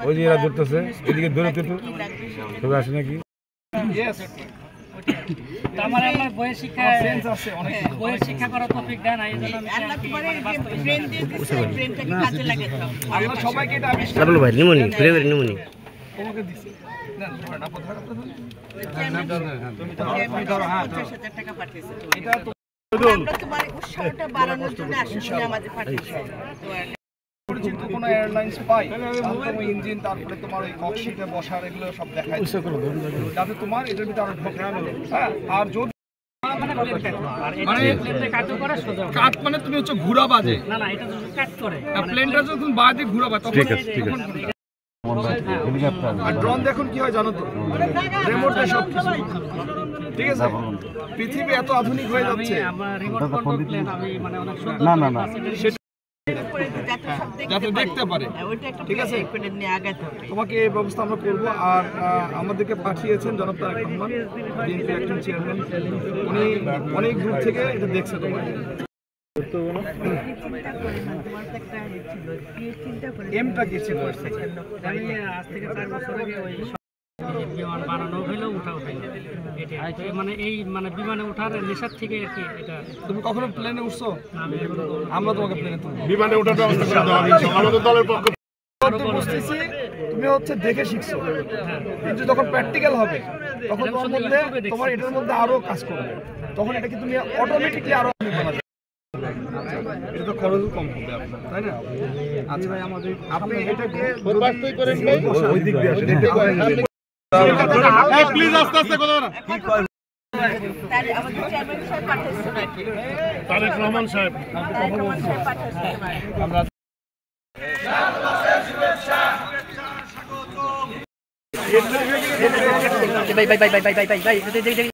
ওই যে এরা ধরতেছে এদিকে ধরে তো ছবি আসে নাকি আমার আমার বইয়ের শিক্ষা সেন্স আছে অনেক বইয়ের শিক্ষা করার টপিক দেন না এইজন্য আমি ব্রেন দিয়ে ব্রেনটাকে কাজে লাগাতে আমরা সবাইকে এটা আমি ডাবল ভাই নিমনি ফ্রি নিমনি তোমাকে দিছি না না কথা তুমি ধরো 50,000 টাকা পাঠিয়েছে এটা তো আমরা তোমার উৎসাহটা বাড়ানোর জন্য আসলে আমাদের পাঠিয়েছে পরিচিত কোনো এয়ারলাইন্স পাই তারপরে ইঞ্জিন তারপরে তোমার ওই ককশিটে বসার এগুলো সব দেখায় যাতে তোমার এটার ভিতরে আরো ঢোকে হ্যাঁ আর যদি কাট মানে তুমি হচ্ছে ঘোরা বাজে না না এটা যদি কাট করে প্লেনটা যখন বাজে ঘোরা বাজে তখন ঠিক আছে আর ড্রোন দেখুন কি হয় জানো তো রিমোটে সব ঠিক আছে পৃথিবী এত আধুনিক হয়ে যাচ্ছে আমরা রিমোট কন্ট্রোল প্লেন আমি মানে অনেক সুন্দর না না না যাতে দেখতে পারে ঠিক আছে তোমাকে এই ব্যবস্থা আমরা করবো আর আমাদেরকে পাঠিয়েছেন জনাব তারেক রহমান বিএনপি একজন চেয়ারম্যান উনি অনেক দূর থেকে এটা দেখছে তোমাকে এমটা কি ছিল আমি আজ থেকে 4 বছর আগে ওই বিমান বানানো হলো উঠা মানে এই মানে বিমানে ওঠার নেশার থেকে আর কি এটা তুমি কখনো প্লেনে উঠছো আমরা তোমাকে প্লেনে বিমানে ওঠাটা আমাদের দলের পক্ষ বুঝতেছি তুমি হচ্ছে দেখে শিখছো কিন্তু যখন প্র্যাকটিক্যাল হবে তখন তোমার মধ্যে তোমার এটার মধ্যে আরো কাজ করবে তখন এটা কি তুমি অটোমেটিকলি আরো এটা তো খরচ কম হবে আপনার তাই না আচ্ছা ভাই আমাদের আপনি এটাকে বাস্তবায়ন করেন ওই দিক দিয়ে আসেন প্লিজ আস্তে আস্তে কথা না তাহলে আমাদের চেয়ারম্যান সাহেব পাঠাচ্ছেন নাকি তারেক রহমান সাহেব পাঠাচ্ছেন আমরা শুভেচ্ছা স্বাগতম ভাই